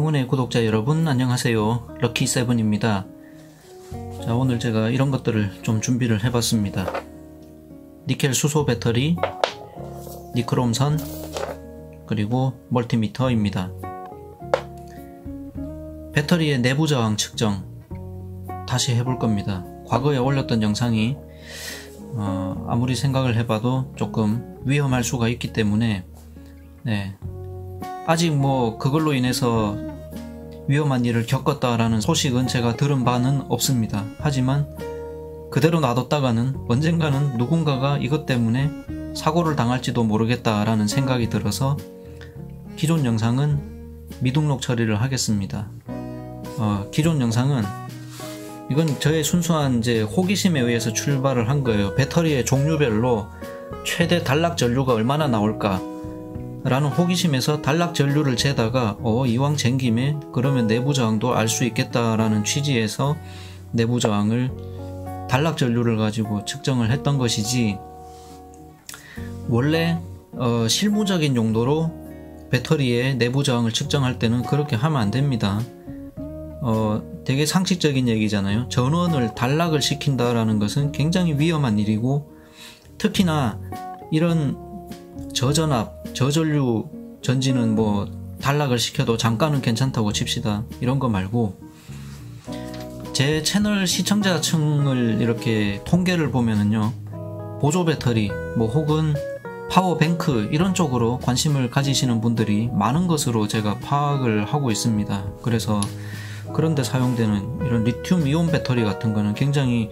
행운의 구독자 여러분 안녕하세요. 럭키세븐입니다. 자, 오늘 제가 이런 것들을 좀 준비를 해봤습니다. 니켈 수소 배터리, 니크롬선, 그리고 멀티미터입니다. 배터리의 내부 저항 측정 다시 해볼 겁니다. 과거에 올렸던 영상이 아무리 생각을 해봐도 조금 위험할 수가 있기 때문에 아직 뭐 그걸로 인해서 위험한 일을 겪었다라는 소식은 제가 들은 바는 없습니다. 하지만 그대로 놔뒀다가는 언젠가는 누군가가 이것 때문에 사고를 당할지도 모르겠다라는 생각이 들어서 기존 영상은 미등록 처리를 하겠습니다. 기존 영상은 이건 저의 순수한 호기심에 의해서 출발을 한 거예요. 배터리의 종류별로 최대 단락 전류가 얼마나 나올까 라는 호기심에서 단락 전류를 재다가 이왕 잰 김에 그러면 내부 저항도 알 수 있겠다라는 취지에서 내부 저항을 단락 전류를 가지고 측정을 했던 것이지, 원래 실무적인 용도로 배터리의 내부 저항을 측정할 때는 그렇게 하면 안 됩니다. 되게 상식적인 얘기잖아요. 전원을 단락을 시킨다라는 것은 굉장히 위험한 일이고, 특히나 이런 저전압, 저전류 전지는 뭐 단락을 시켜도 잠깐은 괜찮다고 칩시다. 이런 거 말고 제 채널 시청자층을 이렇게 통계를 보면은요, 보조 배터리 뭐 혹은 파워뱅크 이런 쪽으로 관심을 가지시는 분들이 많은 것으로 제가 파악을 하고 있습니다. 그래서 그런데 사용되는 이런 리튬 이온 배터리 같은 거는 굉장히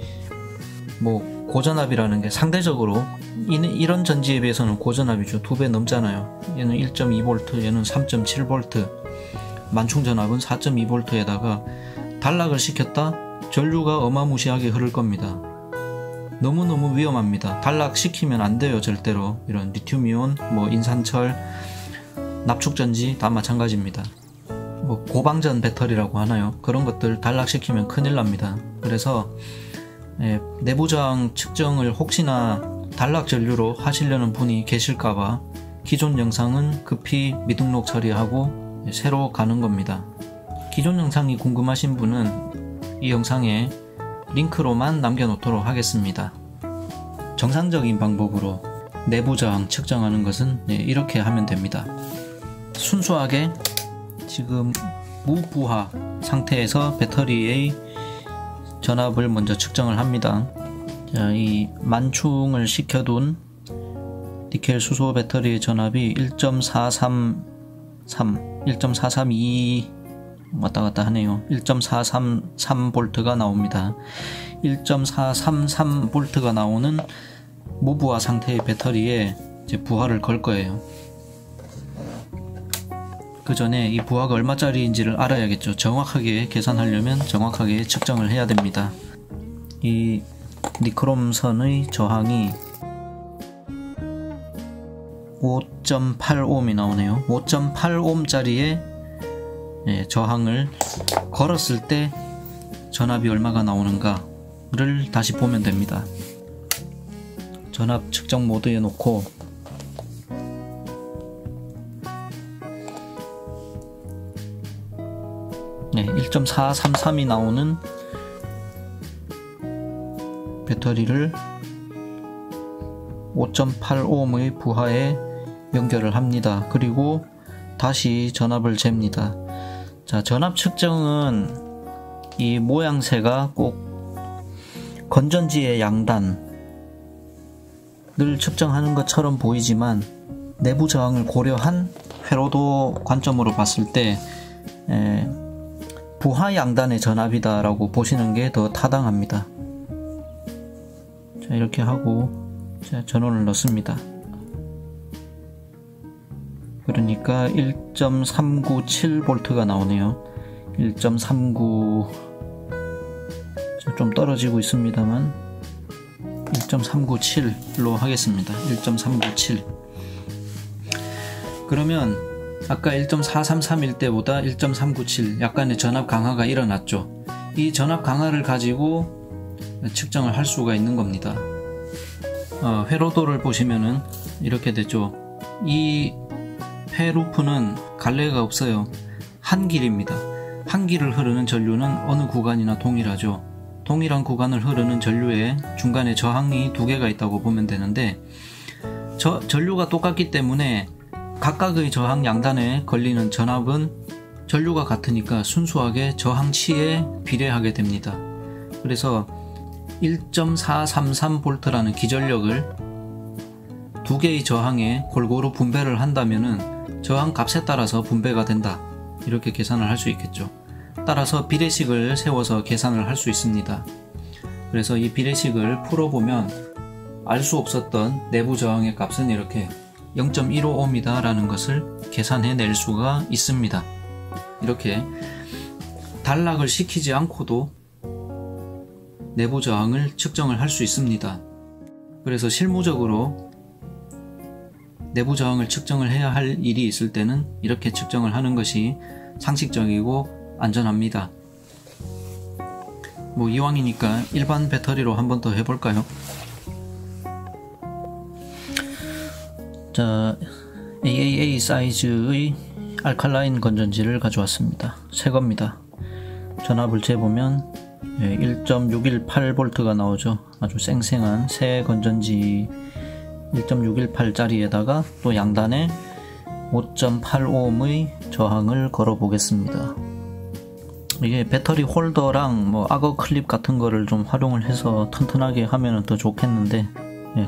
뭐 고전압이라는 게 상대적으로 이런 전지에 비해서는 고전압이죠. 2배 넘잖아요. 얘는 1.2V, 얘는 3.7V, 만충전압은 4.2V에다가 단락을 시켰다? 전류가 어마무시하게 흐를 겁니다. 너무너무 위험합니다. 단락 시키면 안 돼요. 절대로. 이런 리튬이온, 뭐 인산철, 납축전지 다 마찬가지입니다. 뭐 고방전 배터리라고 하나요? 그런 것들 단락 시키면 큰일 납니다. 그래서 내부 저항 측정을 혹시나 단락 전류로 하시려는 분이 계실까봐 기존 영상은 급히 미등록 처리하고 새로 가는 겁니다. 기존 영상이 궁금하신 분은 이 영상에 링크로만 남겨놓도록 하겠습니다. 정상적인 방법으로 내부 저항 측정하는 것은 이렇게 하면 됩니다. 순수하게 지금 무부하 상태에서 배터리의 전압을 먼저 측정을 합니다. 자, 이 만충을 시켜둔 니켈 수소 배터리의 전압이 1.432 왔다 갔다 하네요. 1.433V가 나옵니다. 1.433V가 나오는 무부하 상태의 배터리에 이제 부하를 걸 거예요. 그 전에 이 부하가 얼마짜리인지를 알아야겠죠. 정확하게 계산하려면 정확하게 측정을 해야 됩니다. 이 니크롬선의 저항이 5.8ohm이 나오네요. 5.8ohm짜리의 저항을 걸었을 때 전압이 얼마가 나오는가를 다시 보면 됩니다. 전압 측정 모드에 놓고 1.433이 나오는 배터리를 5.8ohm의 부하에 연결을 합니다. 그리고 다시 전압을 잽니다. 자, 전압 측정은 이 모양새가 꼭 건전지의 양단을 측정하는 것처럼 보이지만 내부 저항을 고려한 회로도 관점으로 봤을 때 부하 양단의 전압이다 라고 보시는 게 더 타당합니다. 자, 이렇게 하고 전원을 넣습니다. 그러니까 1.397V가 나오네요. 1.39, 좀 떨어지고 있습니다만 1.397로 하겠습니다. 1.397. 그러면 아까 1.433일 때보다 1.397 약간의 전압 강화가 일어났죠. 이 전압 강화를 가지고 측정을 할 수가 있는 겁니다. 회로도를 보시면은 이렇게 되죠. 이 회 루프는 갈래가 없어요. 한 길입니다. 한 길을 흐르는 전류는 어느 구간이나 동일하죠. 동일한 구간을 흐르는 전류에 중간에 저항이 두 개가 있다고 보면 되는데, 전류가 똑같기 때문에 각각의 저항 양단에 걸리는 전압은 전류가 같으니까 순수하게 저항치에 비례하게 됩니다. 그래서 1.433V라는 기전력을 두 개의 저항에 골고루 분배를 한다면은 저항 값에 따라서 분배가 된다, 이렇게 계산을 할 수 있겠죠. 따라서 비례식을 세워서 계산을 할 수 있습니다. 그래서 이 비례식을 풀어보면 알 수 없었던 내부 저항의 값은 이렇게 0.155이다 라는 것을 계산해 낼 수가 있습니다. 이렇게 단락을 시키지 않고도 내부 저항을 측정을 할 수 있습니다. 그래서 실무적으로 내부 저항을 측정을 해야 할 일이 있을 때는 이렇게 측정을 하는 것이 상식적이고 안전합니다. 뭐 이왕이니까 일반 배터리로 한번 더 해볼까요? 자, AAA 사이즈의 알칼라인 건전지를 가져왔습니다. 새 겁니다. 전압을 재보면 1.618V가 나오죠. 아주 쌩쌩한 새 건전지 1.618짜리에다가 또 양단에 5.8ohm의 저항을 걸어 보겠습니다. 이게 배터리 홀더랑 뭐 악어 클립 같은 거를 좀 활용을 해서 튼튼하게 하면 더 좋겠는데,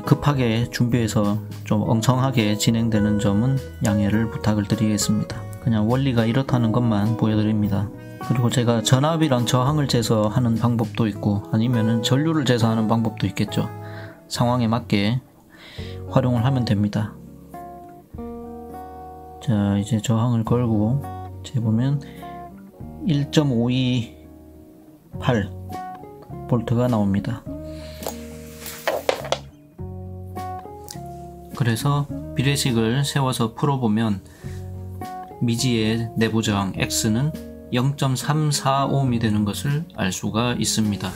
급하게 준비해서 좀 엉성하게 진행되는 점은 양해를 부탁을 드리겠습니다. 그냥 원리가 이렇다는 것만 보여드립니다. 그리고 제가 전압이랑 저항을 재서 하는 방법도 있고, 아니면은 전류를 재서 하는 방법도 있겠죠. 상황에 맞게 활용을 하면 됩니다. 자, 이제 저항을 걸고 재보면 1.528V가 나옵니다. 그래서 비례식을 세워서 풀어보면 미지의 내부 저항 X는 0.345ohm이 되는 것을 알 수가 있습니다.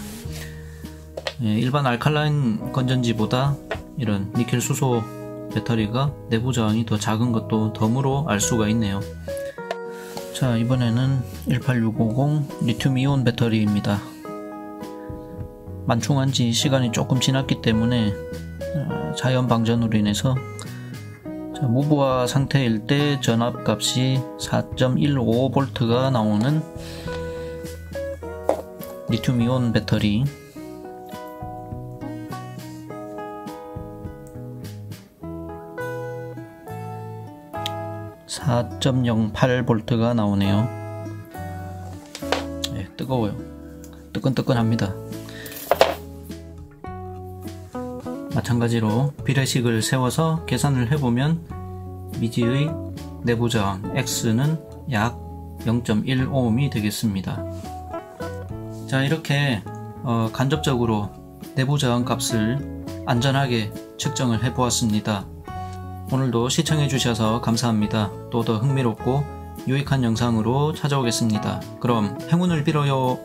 일반 알칼라인 건전지보다 이런 니켈 수소 배터리가 내부 저항이 더 작은 것도 덤으로 알 수가 있네요. 자, 이번에는 18650 리튬 이온 배터리입니다. 만충한 지 시간이 조금 지났기 때문에 자연 방전으로 인해서 무부하 상태일 때 전압 값이 4.155V가 나오는 리튬 이온 배터리, 4.08V가 나오네요. 뜨거워요. 뜨끈뜨끈합니다. 마찬가지로 비례식을 세워서 계산을 해보면 미지의 내부 저항 X는 약 0.1ohm이 되겠습니다. 자, 이렇게 간접적으로 내부 저항 값을 안전하게 측정을 해보았습니다. 오늘도 시청해 주셔서 감사합니다. 또 더 흥미롭고 유익한 영상으로 찾아오겠습니다. 그럼 행운을 빌어요.